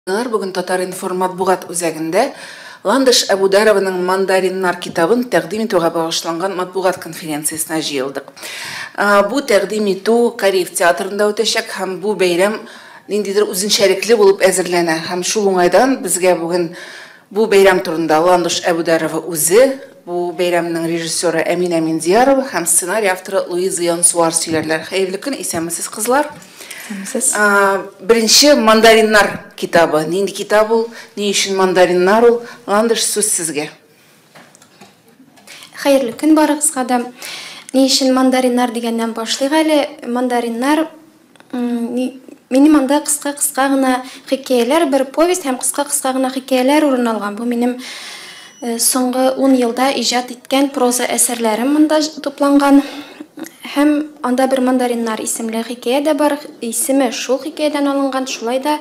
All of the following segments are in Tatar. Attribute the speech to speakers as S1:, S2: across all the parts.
S1: Бүгін Татар информат бұғат өзәгінде Ландыш Әбударованың «Мандариннар» китабын тәқдим етуге бағышланған матбуғат конференциясына жиылдық. Бұл тәқдим ету Кореев театрында өтешек, һәм бұл бәйрәм ниндидер үзенчәлекле булып әзерләнә. Һәм шул уңайдан безгә бүген бұл бәйрәм турында Ландыш Әбударова үзе, бұл бәйрәмнең режиссеры Әминә Миндиярова һәм сценарий авторы Луиза Янсуар сөйләрләр. Хәерле көн, исәнмесез кызлар? Бірінші «Мандариннар» китабы. Нинди китап ул? Не үшін «Мандариннар» ул? Ландыш, сөз сізге.
S2: Хәерле көн барыгызга да. Не үшін «Мандариннар» дигәннән башлыйк әле. «Мандариннар» минем анда кыска гына хикәяләр, бер повесть һәм кыска гына хикәяләр урын алган. Бу минем соңгы 10 елда иҗат иткән проза әсәрләрем монда тупланган. Һәм анда бер «Мандариннар» исемле хикәя дә бар. Исеме шул хикәядән алынган. Шулай да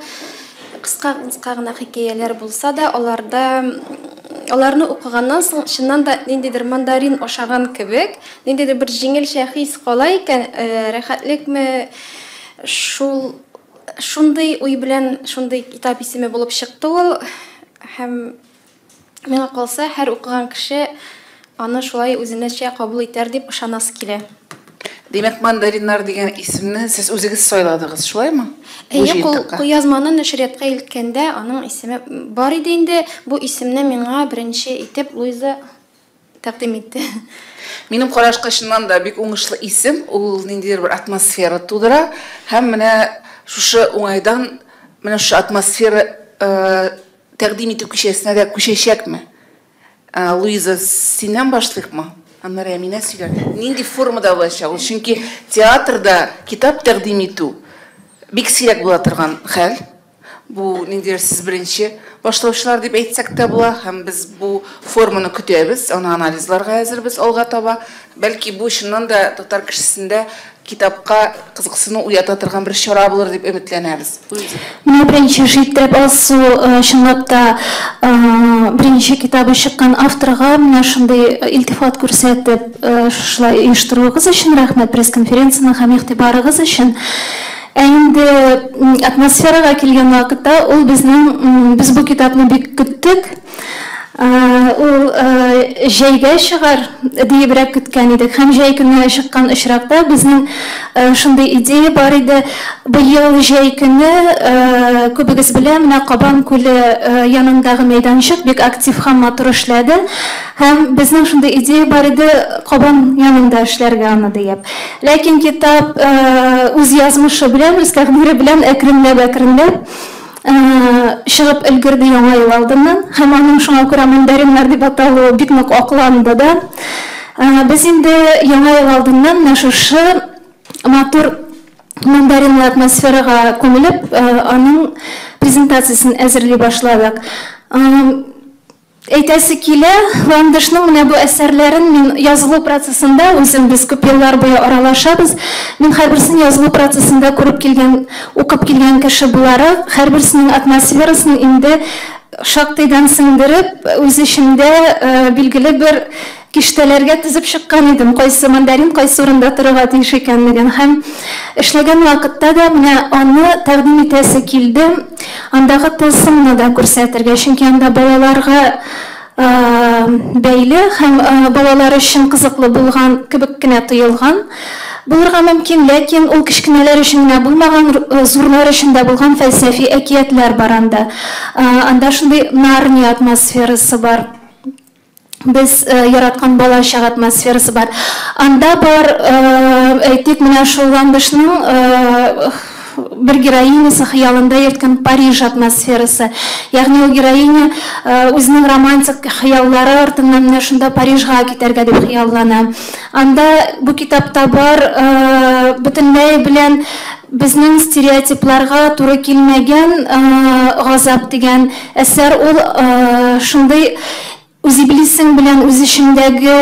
S2: кыска гына хикәяләр булса да, аларны укыганнан соң чыннан да ниндидер мандарин ашаган кебек, ниндидер бер җиңелчә хис кала икән, рәхәтлекме, шундый уй белән шундый китап исеме булып чыкты ул. Һәм миңа калса, һәр укыган кеше аны шулай үзенечә кабул итәр дип ышанасы килә.
S1: Демәк, «Мандариннар» дигән исемне сез үзегез сайладыгыз, шулаймы?
S2: Куязманы нәшриятка илткәндә аның исеме бар иде инде. Бу исемне миңа беренче итеп Луиза тәкъдим итте.
S1: Минем карашка чыннан да бик уңышлы исем, ул ниндидер бер атмосфера тудыра, һәм менә шушы уңайдан менә шу атмосфера тәкъдим итү кичәсенә дә күчәчәкме? Луиза, синнән башлыйкмы? Аннары Әминә сөйләр. Нинди формада булачак? Ул чөнки театрда китап тәкъдим итү бик сирәк була торган хәл. Бу ниндидер сез беренче башлаучылар дип әйтсәк тә була, һәм без бу форманы көтәбез, аны анализларга әзербез алга таба. Бәлки бу чыннан да татар кешесендә китапка кызыксыну уята торган бер чара булыр дип өметләнәбез.
S3: Менә беренче җиттеп алсу чынлап та беренче китабы чыккан авторга менә шундый илтифат күрсәтеп шулай оештыруыгыз өчен рәхмәт, пресс-конференцияне һәм игътибарыгыз өчен. Инде атмосферага килгән вакытта ул без бу китапны бик көттек. Ул җәйгә чыгар диебрәк көткән идек. Һәм җәй көне чыккан очракта безнең шундый идея бар иде. Быел җәй көне күбегез белән менә Кабан күле янындагы мәйданчык бик актив һәм матур эшләде. Һәм безнең шундый идея бар иде Кабан янында эшләргә аны диеп. Ләкин китап үз язмышы белән, үз тәкъдире белән әкренләп чыгып өлгерде яңа ел алдыннан. Һәм аның шуңа күрә «Мандариннар» дип аталуы бик нык акланды да. Без инде яңа ел алдыннан менә шушы матур мандаринлы атмосферага күмелеп, аның презентациясын әзерли башладык. Әйтәсе килә, Ландышның менә бу әсәрләрен мин язылу процессында, үзем без күп еллар буе аралашабыз, мин һәрберсен язылу процессында күреп килгән, укып килгән кеше буларак, һәрберсенең атмосферасын инде шактыйдан сеңдереп, үз эчендә билгеле бер киштәләргә тизеп чыккан идем, кайсы мандарин кайсы урында торырга тиеш икәнлеген. Һәм эшләгән вакытта да менә аны тәкъдим итәсе килде, андагы тылсымны да күрсәтергә, чөнки анда балаларга бәйле һәм балалар өчен кызыклы булган кебек кенә тоелган булырга мөмкин, ләкин ул кичкенәләр өчен генә булмаган, зурлар өчен дә булган фәлсәфи әкиятләр бар анда. Анда шундый Нарния атмосферасы бар. Без яраткан балачак атмосферасы бар. Анда бар, әйтик, менә шул Ландышның бер героинясы хыялында йөрткән Париж атмосферасы. Ягъни ул героиня үзенең романтик хыяллары артыннан менә шунда Парижга китәргә дип хыяллана. Анда бу китапта бар бөтенләй белән безнең стереотипларга туры килмәгән Газап дигән әсәр. Ул шундый үз иблисең белән, үз эчендәге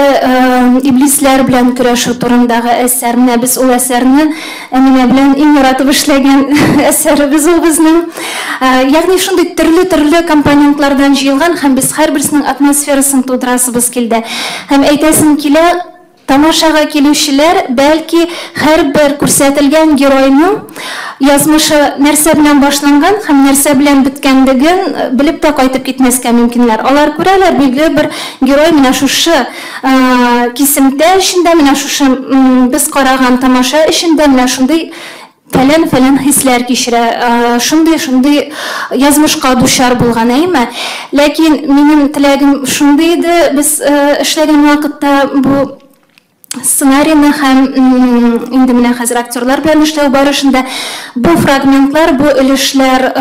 S3: иблисләр белән көрәшү турындагы әсәр. Менә без ул әсәрне Әминә белән иң яратып эшләгән әсәребез ул безнең. Ягъни шундый төрле компонентлардан җыелган һәм без һәрберсенең атмосферасын тудырасыбыз килде. Һәм әйтәсем килә, тамашага килүчеләр бәлки һәрбер күрсәтелгән геройның язмышы нәрсә белән башланган һәм нәрсә белән беткәнлеген белеп тә кайтып китмәскә мөмкиннәр. Алар күрәләр, билгеле бер герой менә шушы кисемтә эчендә, менә шушы без караган тамаша эчендә менә шундый фәлән хисләр кичерә, шундый язмышка дучар булган, әйме? Ләкин минем теләгем шундый иде, без эшләгән вакытта бу сценарийны һәм инде менә хәзер актерлар белән эшләү барышында бу фрагментлар, бу өлешләр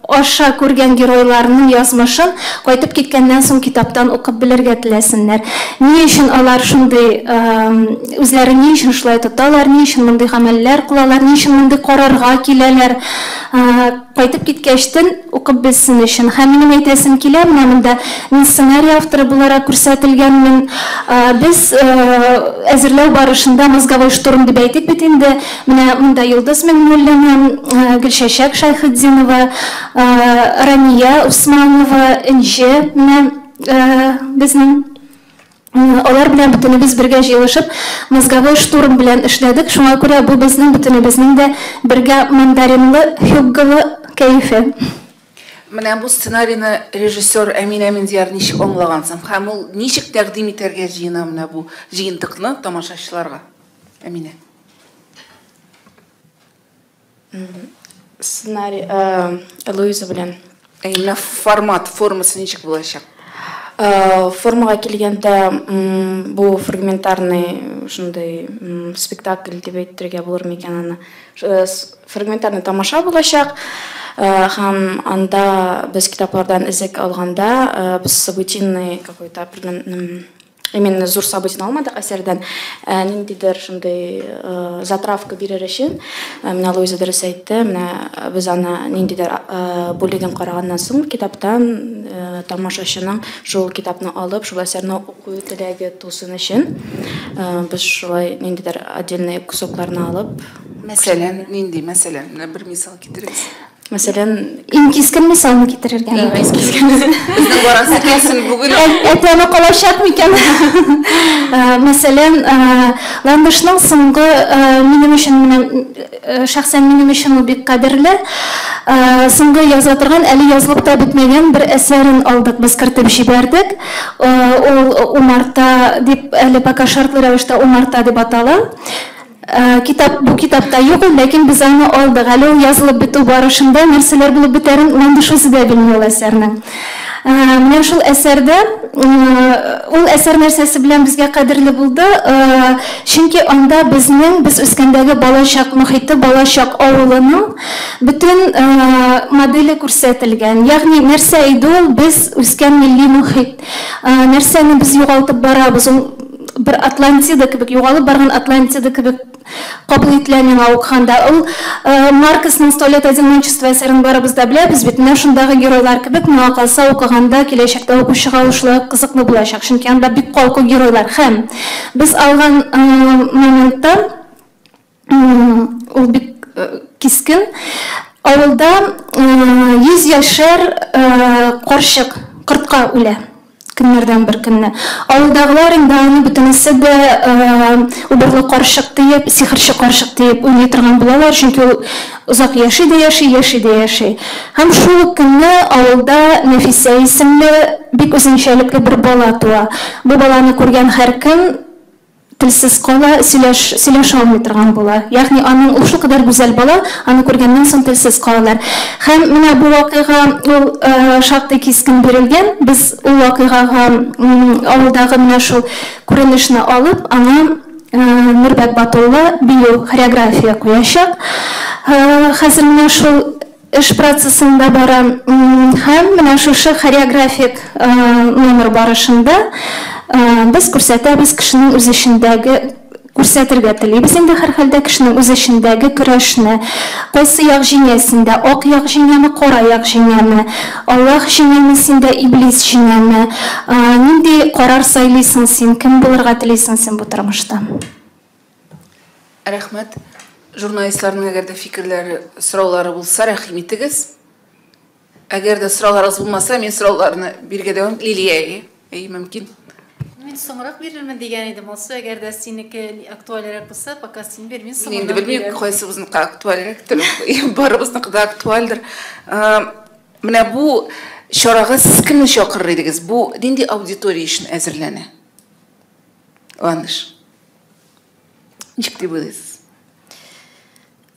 S3: аша күргән геройларның язмышын кайтып киткәннән соң китаптан укып белергә теләсеннәр. Ни өчен алар шундый үзләре ни өчен шулай тоталар, ни өчен мондый гамәлләр кылалар, ни өчен мондый карарга киләләр, кайтып киткәчтен укып белсен өчен. Һәм минем әйтәсем килә, менә монда мин сценарий авторы буларак күрсәтелгәнмен. Без әзерләү барышында мозговой штурм дип әйтик бит инде. Менә монда Йолдыз Миңнуллина, Гөлчәчәк Шайхетдинова, Рания Усманова, Энҗе, безнең алар белән бөтенебез бергә җыелышып, мозговой штурм белән эшләдек. Шуңа күрә бу безнең бөтенебезнең дә бергә мандаринлы, хюггылы кәефе.
S1: Менә бу сценарийны режиссер Әминә Миндияр ничек аңлагансың? Һәм ул ничек тәкъдим итәргә җыена менә бу җыентыкны тамашачыларга? Әминә.
S4: Сценарий Луиза белән.
S1: Менә формасы ничек булачак?
S4: Формага килгәндә бу фрагментарный шундый спектакль дип әйтергә булыр микән аны. Фрагментарный тамаша булачак. Һәм анда без китаплардан изек алганда, без событийный какой-то определенный именно зур событийны алмадык әсәрдән, ниндидер шундый затравка бирер өчен, менә Луиза дөрес әйтте, менә без аны ниндидер бүлеген караганнан соң китаптан тамашачының шул китапны алып, шул әсәрне укуу теләге тусын өчен без шулай ниндидер отдельный кусокларны алып,
S1: мәсәлән, нинди мәсәлән, бер мисал китерегез.
S4: Мәсәлән,
S3: Иң кискен мисалны китерергә.
S1: Безнең барасы килсен бүген.
S3: Әтәне калачак микән? Мәсәлән, Ландышның соңгы минем өчен шәхсән минем өчен ул бик кадерле. Соңгы яза торган, әле язылып та бетмәгән бер әсәрен алдык, без кертеп җибәрдек. Ул Умарта дип, әле пока шартлы рәвештә Умарта дип атала. Бу китапта юк, ләкин без аны алдык. Әле ул язылып бетү барышында нәрсәләр булып бетәрен Ландыш үзе дә белми ул әсәрнең. Менә шул әсәрдә ул әсәр нәрсәсе белән безгә кадерле булды, чөнки анда без үскәндәге балачак мөхите, балачак авылының бөтен модели күрсәтелгән. Ягъни нәрсә иде ул без үскән милли мөхит. Нәрсәне без югалтып барабыз, бер Атлантида кебек, югалып барган Атлантида кебек кабул ителә миңа укыганда. Ул Марксның «100 лет одиночества» әсәрен барыбыз да беләбез бит. Менә шундагы геройлар кебек, миңа калса укыганда киләчәктә укучыга ушулай кызыклы булачак. Чөнки анда бик калку геройлар. Һәм без алган моментта ул бик кискен. Авылда 100 яшәр карчык кортка үлә. Көннәрдән бер көнне. Авылдагылар инде аны бөтенесе дә убырлы карчык дип, сихерче карчык дип уйлый торган булалар, чөнки ул озак яши дә яши. Һәм шул көнне авылда Нәфисә исемле бик үзенчәлекле бер бала туа. Бу баланы күргән һәркем телсез кала, сөйләшә алмый торган була. Ягъни аның ул шулкадәр гүзәл бала, аны күргәннән соң телсез калалар. Һәм менә бу вакыйга ул шактый кискен бирелгән. Без ул вакыйгага авылдагы менә шул күренешне алып, аңа Нурбәк Батулла бию хореография куячак. Хәзер менә шул эш процессында бара. Һәм менә шушы хореографик номер барышында без күрсәтәбез кешенең үз эшендәге күрсәтергә телибез инде һәр хәлдә кешенең үз эшендәге көрәшне, кайсы як җиңәсендә, ак як җиңәме, кара як җиңәме, Аллаһ җиңәме синдә, иблис җиңәме, нинди карар сайлыйсың син, кем булырга телисең син бу тормышта?
S1: Рәхмәт. Журналистларның әгәр дә фикерләре, сораулары булса, рәхим итегез. Әгәр дә сорауларыгыз булмаса, мин сорауларны бирергә дәвам Лилия. Мөмкин.
S5: Мен соңырақ берермен деген едім. Осы әгер де сенікі актуалярак болса, пока сен бермен
S1: Енді
S5: соңырақ
S1: білмеймін, қайсыбызныкі актуалярак тұр, барыбызныкі да актуальдыр. Мына бұл шараға сіз кімні шақырыр едіңіз? Бұл нендей аудитория үшін әзірләне? Ландыш, нешік деп ойлайсыз?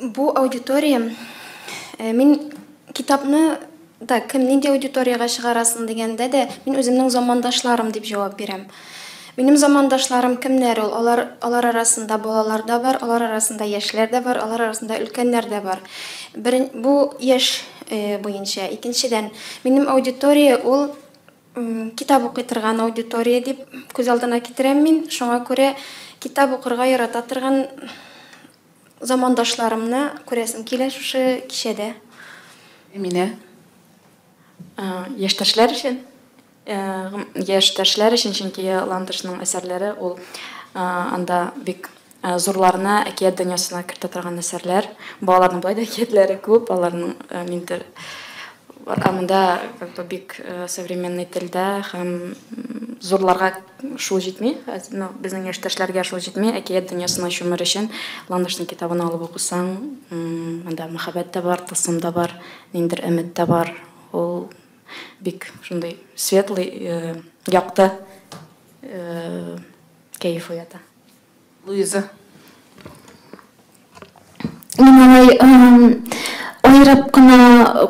S2: Бұл аудитория, мен китапны да кім нендей аудиторияға шығарасын дегенде де мен өзімнің замандашларым деп жауап берем. Менің замандашларым кімдер ол? Алар арасында балалар да бар, алар арасында яшьләр дә бар, алар арасында өлкәннәр дә бар. Бу яшь буенча. Икенчедән, минем аудитория ул китап укый торган аудитория дип күз алдына китерәм мин. Шуңа күрә китап укырга ярата торган замандашларымны күрәсем килә шушы кичәдә.
S1: Эмине?
S4: Яшьтәшләр өчен, чөнки Ландышның әсәрләре ул анда бик зурларына әкият дөньясына кертә торган әсәрләр. Балаларның болай да әкиятләре күп, аларның миндер анда бик современный телдә һәм зурларга шул җитми, безнең яшьтәшләргә шул җитми, әкият дөньясына чумыр өчен Ландышның китабын алып укысаң, анда мәхәббәт тә бар, тылсым да бар, ниндер өмет тә бар. Ул бик шундай светлый, якты кайф уята.
S1: Луиза.
S3: Мен алай айырып кына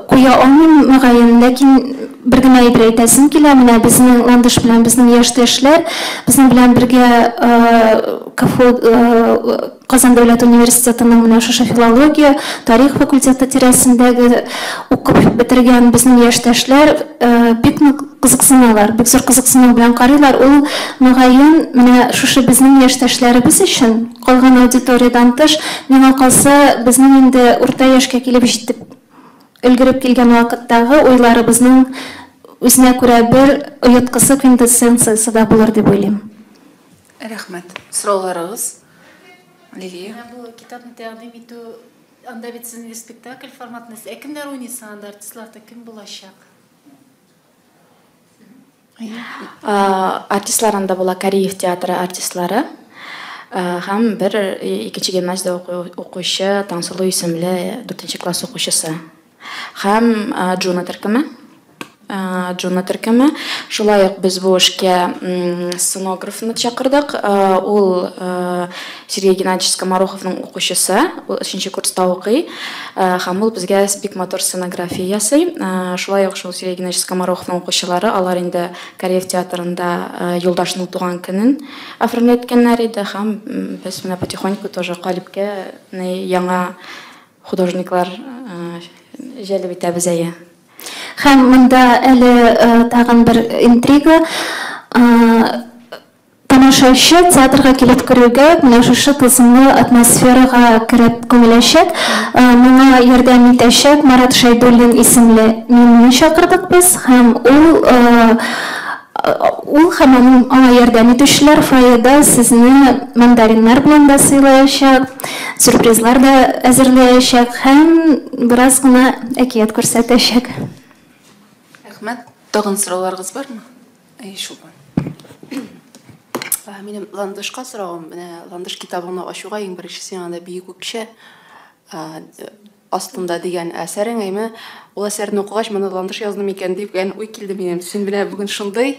S3: куя алмыйм мөгаен, ләкин бер генә әйбер әйтәсем килә. Менә безнең Ландыш белән безнең яшьтәшләр безнең белән бергә Казан дәүләт университетының менә шушы филология, тарих факультеты тирәсендәге укып бетергән безнең яшьтәшләр бик кызыксыналар, бик зур кызыксыну белән карыйлар. Ул мөгаен менә шушы безнең яшьтәшләребез өчен калган аудиториядан тыш, миңа калса безнең инде урта яшькә килеп җитеп өлгереп килгән вакыттагы уйларыбызның үзенә күрә бер ояткысы квинтэссенциясы да булыр дип уйлыйм.
S1: Рәхмәт. Сорауларыгыз? Лилия.
S5: Бұл китапны тәкъдим итү, анда бит сезнең спектакль форматында кемнәр уйныйсы, анда артистларда кем булачак?
S4: Артистлар анда була Кореев театры артистлары һәм бер икенче гимназиядә укучы Таңсылу исемле 4нче класс укучысы һәм Джуна Төркеме. Шулай ук без бу эшкә сценографны чакырдык. Ул Сергей Геннадьевич Скомороховның укучысы, ул 3нче курста укый һәм ул безгә бик матур сценография ясый. Шулай ук шул Сергей Геннадьевич Скомороховның укучылары алар инде Кореев театрында Юлдашның туган көнен оформляткәннәр иде һәм без менә потихоньку тоже калипкә яңа художниклар җәлеп итәбез әйе.
S3: Һәм монда әле тагын бер интрига. Тамашачы театрга килеп керүгә, менә шушы тылсымлы атмосферага кереп күмеләчәк. Моңа ярдәм итәчәк Марат Шәйдуллин исемле мине чакырдык без һәм ул һәм аңа ярдәм итүчеләр фойеда сезне мандариннар белән да сыйлаячак, сюрпризлар да әзерләячәк һәм бераз гына әкият күрсәтәчәк.
S1: Рәхмәт. Тагын сорауларыгыз бармы? Шулпан.
S6: Минем Ландышка сорауым, Ландыш китабыны ачуга иң беренче сиңа да бик үкче астында дигән әсәрең әйме, ул әсәрне укыгач, моны Ландыш язды микән дип уй килде минем. Син белән бүген шундый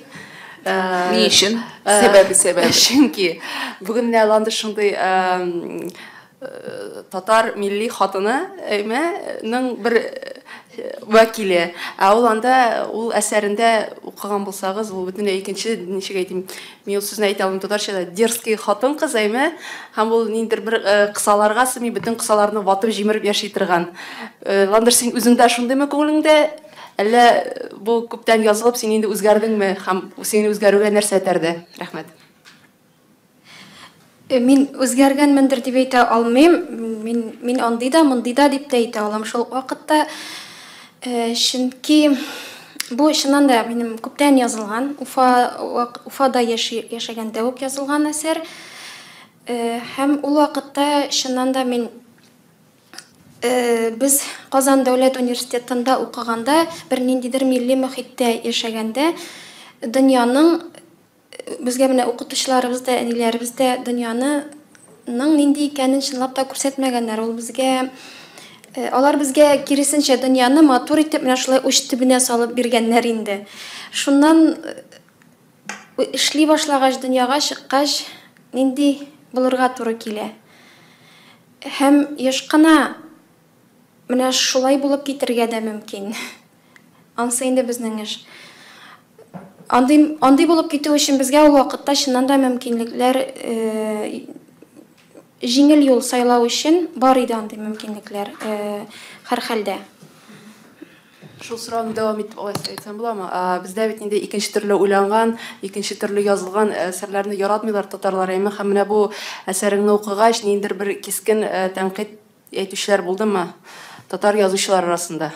S1: Ни өчен? Сәбәбе.
S6: Чөнки бүген менә Ландыш шундый татар милли хатыны әйменең бер вәкиле. Ул анда ул әсәрендә укыган булсагыз, ул бөтенләй икенче, ничек әйтим, мин ул сүзне әйтә алмыйм татарчада, дерзкий хатын кыз әйме, һәм ул ниндер бер кысаларга сыймый, бөтен кысаларны ватып җимереп яши торган. Ландыш, син үзеңдә шундыймы күңелеңдә? Әллә бу күптән язылып, син инде үзгәрдеңме һәм син үзгәрүгә нәрсә этәрде? Рәхмәт.
S2: Мин үзгәргәнмендер дип әйтә алмыйм. Мин андый да, мондый да дип әйтә алам шул вакытта. Чөнки бу чыннан да минем күптән язылган, Уфада яшәгәндә үк язылган әсәр. Һәм ул вакытта чыннан да мин без Казан дәүләт университетында укыганда, бер ниндидер милли мөхиттә яшәгәндә, дөньяның безгә менә укытучыларыбыз да, әниләребез дә дөньяның нинди икәнен чынлап та күрсәтмәгәннәр. Ул безгә алар безгә киресенчә дөньяны матур итеп менә шулай уч төбенә салып биргәннәр инде. Шуннан эшли башлагач, дөньяга чыккач, нинди булырга туры килә. Һәм еш кына менә шулай булып китергә дә мөмкин. Ансы инде безнең эш. Андый булып китү өчен безгә ул вакытта чыннан да мөмкинлекләр җиңел юл сайлау өчен бар иде андый мөмкинлекләр һәр хәлдә.
S6: Шул сорауны дәвам итеп алсам буламы? Бездә бит инде икенче төрле уйланган, икенче төрле язылган әсәрләрне яратмыйлар татарлар. Һәм менә бу әсәреңне укыгач, ниндидер бер кискен тәнкыйть әйтүчеләр булдымы татар язучылар арасында?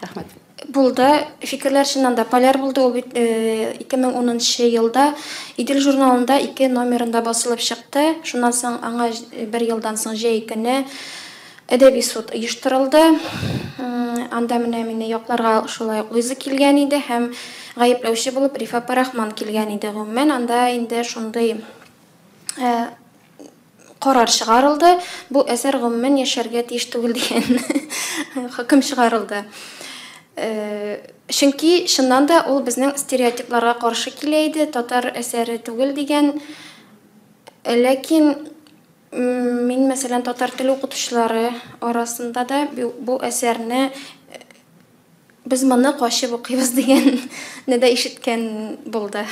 S6: Рәхмәт.
S2: Булды. Фикерләр чыннан да поляр булды. Ул 2010 елда Идел журналында 2 номерында басылып чыкты. Шуннан соң аңа 1 елдан соң җәй көне әдәби суд оештырылды. Анда менә мине якларга шулай Луиза килгән иде һәм гаепләүче булып Рифа Парахман килгән иде. Гомумән анда инде шундый карар чыгарылды. Бу әсәр гомумән яшәргә тиеш түгел дигән хөкем чыгарылды. Чөнки чыннан да ул безнең стереотипларга каршы килә иде, татар әсәре түгел дигән. Ләкин мин мәсәлән татар теле укытучылары арасында да бу әсәрне без моны качып укыйбыз дигән нидә ишеткән булды.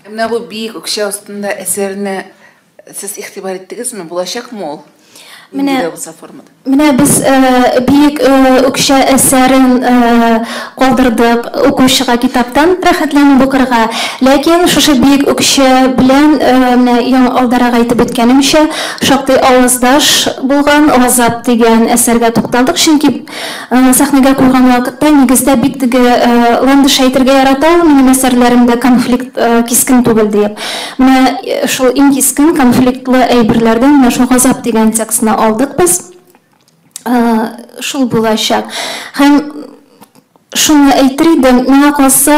S1: Менә бу бик үкчә астында әсәрне сез игътибар иттегезме? Булачакмы ул?
S3: Менә без бик үкчә әсәрен калдырдык укучыга китаптан рәхәтләнеп укырга. Ләкин шушы бик үкчә белән яңа алдарак әйтеп үткәнемчә, шактый авыздаш булган Азап дигән әсәргә тукталдык. Чөнки сәхнәгә куйган вакытта нигездә бик теге ландыш әйтергә ярата, минем әсәрләремдә конфликт кискен түгел дип. Менә шул иң кискен конфликтлы әйберләрдән менә шул Азап дигән текстны алдык без. Шул булачак. Һәм шуны әйтер идем, миңа калса,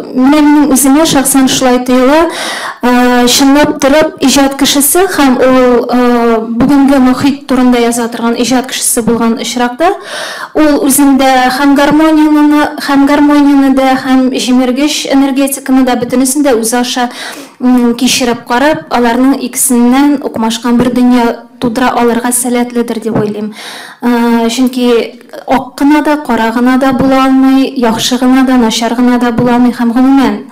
S3: минем үземә шәхсән шулай тоела, чынлап торып иҗат кешесе һәм ул бүгенге мөхит турында яза торган иҗат кешесе булган очракта, ул үзендә һәм гармонияны да, һәм җимергеч энергетиканы да бөтенесен дә үз аша кичереп карап, аларның икесеннән укмашкан бер дөнья тудыра алырга сәләтледер дип уйлыйм. Чөнки ак кына да, кара гына да була алмый, яхшы гына да, начар гына да була алмый һәм гомумән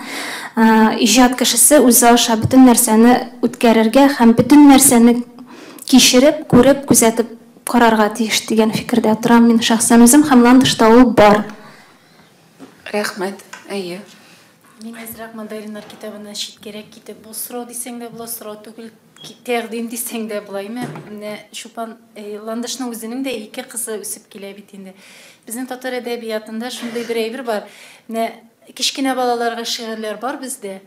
S3: иҗат кешесе үзе аша бөтен нәрсәне үткәрергә һәм бөтен нәрсәне кичереп, күреп, күзәтеп карарга тиеш дигән фикердә торам мин шәхсән үзем һәм ландышта ул бар.
S1: Рәхмәт. Әйе.
S5: Мин әзрәк мандариннар китабына шиткәрәк китеп, бу сорау дисәң дә була, сорау түгел, тәкъдим дисәң дә булаймы? Менә Шупан ландышның үзенең дә 2 кызы үсеп килә бит инде. Безнең татар әдәбиятында шундый бер әйбер бар. Менә кичкенә балаларга шигырьләр бар бездә.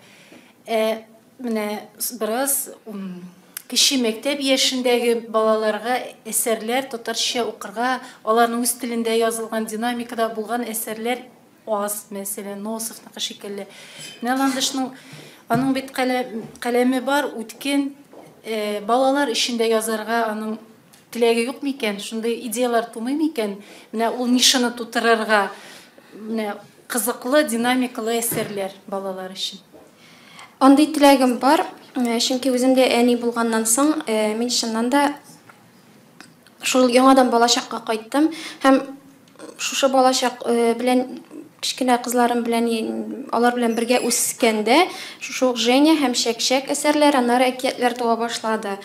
S5: Менә бераз кече мәктәп яшендәге балаларга әсәрләр татарча укырга, аларның үз телендә язылган, динамикада булган әсәрләр аз, мәсәлән, Носовның шикелле. Менә ландышның аның бит каләме бар, үткен балалар ишендә язарга аның теләге юк микән? Шундый идеялар тумый микән? Менә ул нишаны тутырырга, менә кызыклы, динамикалы әсәрләр балалар өчен.
S2: Андый теләгем бар, чөнки үземдә әни булганнан соң, мин чыннан да шул яңадан балачакка кайттым һәм шушы балачак белән кичкенә кызларым белән алар белән бергә үскәндә шул Женя һәм Шәкшәк әсәрләр, аннары әкиятләр туа башлады.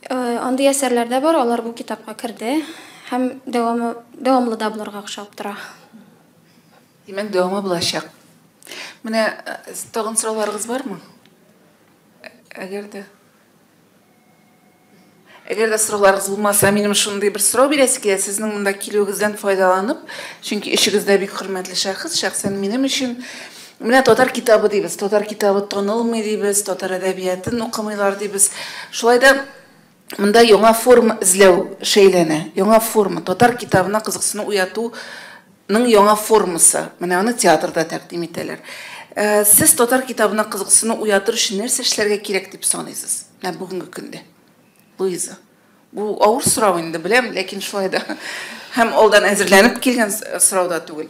S2: Андый әсәрләр дә бар, алар бу китапка керде һәм дәвамлы да булырга охшап тора.
S1: Димәк, дәвамы булачак. Менә тагын сорауларыгыз бармы? Әгәр дә сорауларыгыз булмаса, минем шундый бер сорау бирәсе килә, сезнең монда килүегездән файдаланып, чөнки ишегездә бик хөрмәтле шәхес, шәхсән минем өчен менә татар китабы дибез, татар китабы танылмый дибез, татар әдәбиятын укымыйлар дибез. Шулай да монда яңа форма эзләү шәйләнә, яңа форма, татар китабына кызыксыну уятуның яңа формасы. Менә аны театрда тәкъдим итәләр. Сіз Татар китабына қызықсыны уятыр үшін нәрсе эшләргә кирәк дип саныйсыз? Менә бүгенге көндә. Луиза. Бу авыр сорау инде, беләм, ләкин шулай да һәм алдан әзерләнеп килгән сорау да түгел.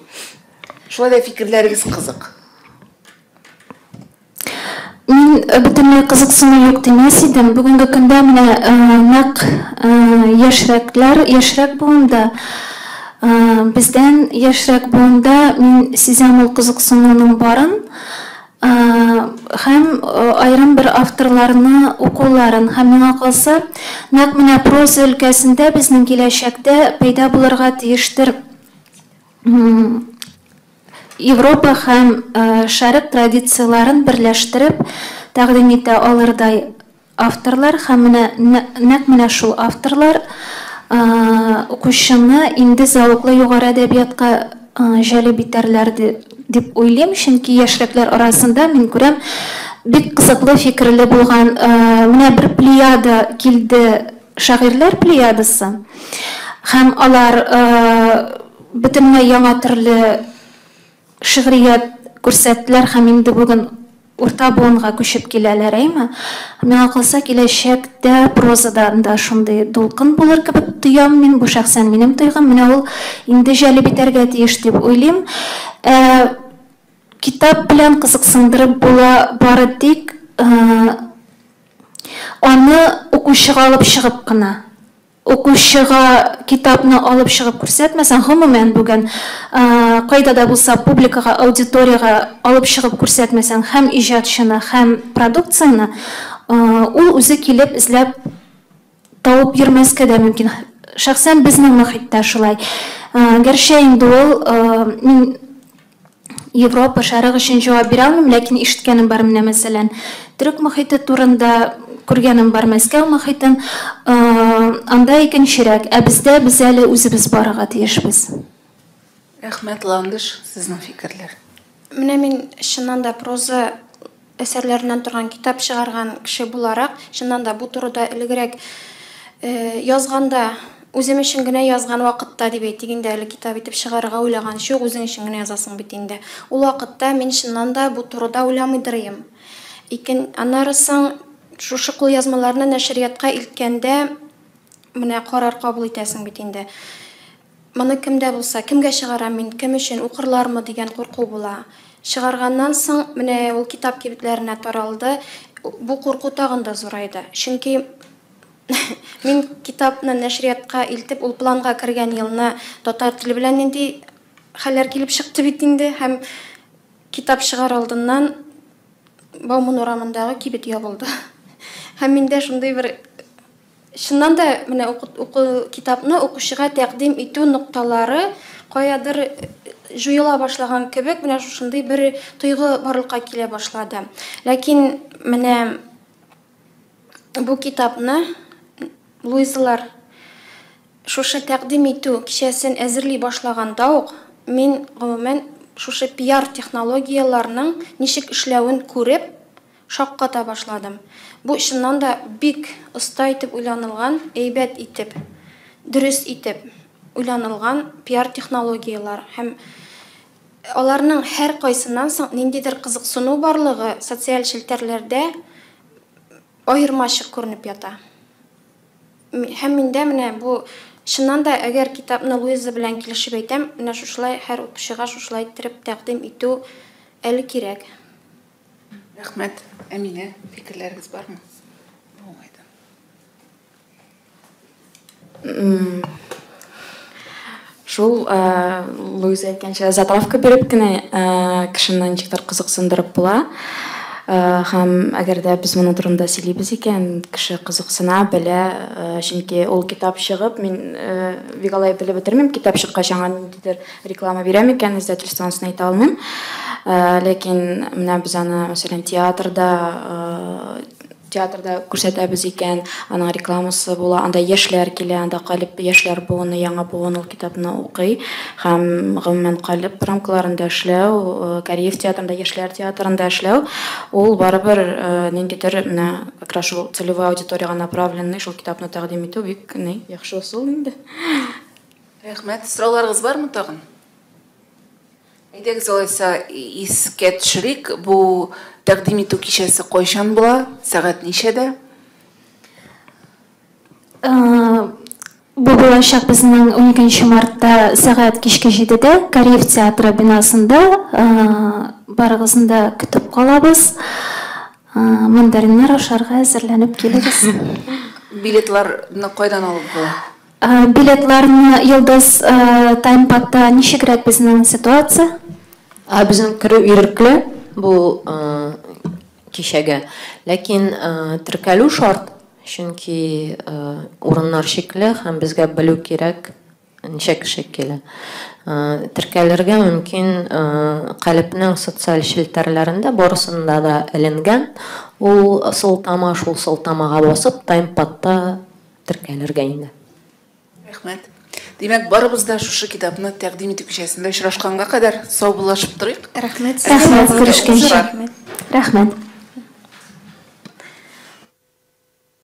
S1: Шулай да фикерләрегез кызык.
S3: Мин бөтенләй кызыксыну юк демәс идем. Бүгенге көндә менә нәкъ яшьрәк буында, бездән яшьрәк буында мин сизәм ул кызыксынуның барын. Һәм айрым бер авторларны укуларын һәм миңа калса нәкъ менә проза өлкәсендә безнең киләчәктә пәйда булырга тиештер Европа һәм шәрык традицияларын берләштереп тәкъдим итә алырдай авторлар һәм нәкъ менә шул авторлар укучыны инде зауыклы югары әдәбиятка җәлеп итәрләр дип уйлыйм, чөнки яшьрәкләр арасында мин күрәм бик кызыклы фикерле булган менә бер плеяда килде, шагыйрьләр плеядасы. Һәм алар бөтенләй яңа төрле шигърият күрсәттеләр һәм инде бүген урта буынга күчеп киләләр, әйме? Миңа калса киләчәктә прозадан да шундый дулкын булыр кебек тоям мин, бу шәхсән минем тойгым, менә ул инде җәлеп итәргә тиеш дип уйлыйм. Китап белән кызыксындырып була, бары тик аны укучыга алып чыгып кына. Укучыга китапны алып чыгып күрсәтмәсәң, гомумән бүген кайда да булса публикага, аудиторияга алып чыгып күрсәтмәсәң, һәм иҗатчыны, һәм продукцияны, ул үзе килеп эзләп табып йөрмәскә дә мөмкин. Шәхсән безнең мөхиттә шулай. Гәрчә инде ул мин Европа шәрык өчен җавап бирә алмыйм, ләкин ишеткәнем бар менә мәсәлән, төрек мөхите турында күргәнем бар, Мәскәү мөхитен, анда икенчерәк, ә бездә без әле үзебез барырга тиешбез.
S1: Рәхмәт, Ландыш, сезнең фикерләр.
S2: Менә мин чыннан да проза әсәрләреннән торган китап чыгарган кеше буларак, чыннан да бу турыда элегрәк язганда, үзем өчен генә язган вакытта дип әйтик инде, әле китап итеп чыгарырга уйлаган юк, үзең өчен генә язасың бит инде. Ул вакытта мин чыннан да бу турыда уйламыйдырым. Аннарысын шушы кул язмаларны нәшриятка илткәндә менә карар кабул итәсең бит инде. Моны кемдә булса, кемгә чыгарам мин, кем өчен укырлармы дигән курку була. Чыгарганнан соң менә ул китап кибетләренә таралды. Бу курку тагын да зурайды. Чөнки мин китапны нәшриятка илтеп, ул планга кергән елны татар теле белән нинди хәлләр килеп чыкты бит инде, һәм китап чыгар алдыннан Бауман урамындагы кибет ябылды. Һәм миндә шундый бер чыннан да менә китапны укучыга тәкъдим итү нукталары каядыр жуела башлаган кебек, менә шундый бер тойгы барлыкка килә башлады. Ләкин менә бу китапны Луизалар шушы тәкъдим итү кичәсен әзерли башлаганда ук мин гомумән шушы пиар технологияларның ничек эшләвен күреп шакката башладым. Бу чыннан да бик оста итеп уйланылган, әйбәт итеп, дөрес итеп уйланылган пиар технологиялар һәм аларның һәр кайсыннан соң ниндидер кызыксыну барлыгы социаль челтәрләрдә аермачык күренеп ята. Һәм миндә менә бу чыннан да әгәр китапны Луиза белән килешеп әйтәм, менә шушылай һәр укучыга шушылай итеп тәкъдим итү әле кирәк.
S1: Рәхмәт, Әминә, фикерләрегез бармы?
S4: Шул Луиза әйткәнчә затравка биреп кенә кешене ничектер кызыксындырып була. Һәм әгәр дә без моның турында сөйлибез икән, кеше кызыксына, белә, чөнки ул китап чыгып, мин бик алай белеп бетермим, китап чыккач аңа ниндидер реклама бирәм икән, издательствосын әйтә алмыйм. Ләкин менә без аны, мәсәлән, театрда күрсәтәбез икән, аның рекламасы була, анда яшьләр килә, анда калып яшьләр буыны, яңа буын ул китапны укый, һәм гомумән калып рамкаларында эшләү, Кореев театрында, яшьләр театрында эшләү, ул барыбер ниндидер менә как раз шул целевой аудиторияга направленный шул китапны тәкъдим итү бик яхшы усул инде.
S1: Рәхмәт. Сорауларыгыз бармы тагын? Әйдәгез алайса искә төшерик. Бу тәкъдим итү кичәсе кайчан була? Сәгать ничәдә?
S3: Бу булачак безнең 12 мартта сәгать кичке 7-дә Кореев театры бинасында. Барыгызны да көтеп калабыз. Мандариннар ашарга әзерләнеп килегез.
S1: Билетларны кайдан алып була?
S3: Билетларны Йылдыз таймпадта ничегрәк безнең ситуация?
S7: Безнең керү ирекле бу кичәгә. Ләкин теркәлү шарт, чөнки урыннар шикле һәм безгә белү кирәк ничә кеше килә. Теркәлергә мөмкин Калепнең социаль челтәрләрендә барысында да эленгән. Ул сылтама, шул сылтамага басып таймпадта теркәлергә инде.
S1: Рәхмәт. Димәк, барыбыз да шушы китапны тәкъдим итү кичәсендә очрашканга кадәр сау булышып торыйк.
S2: Рәхмәт.
S3: Рәхмәт, күрешкәнчә. Рәхмәт.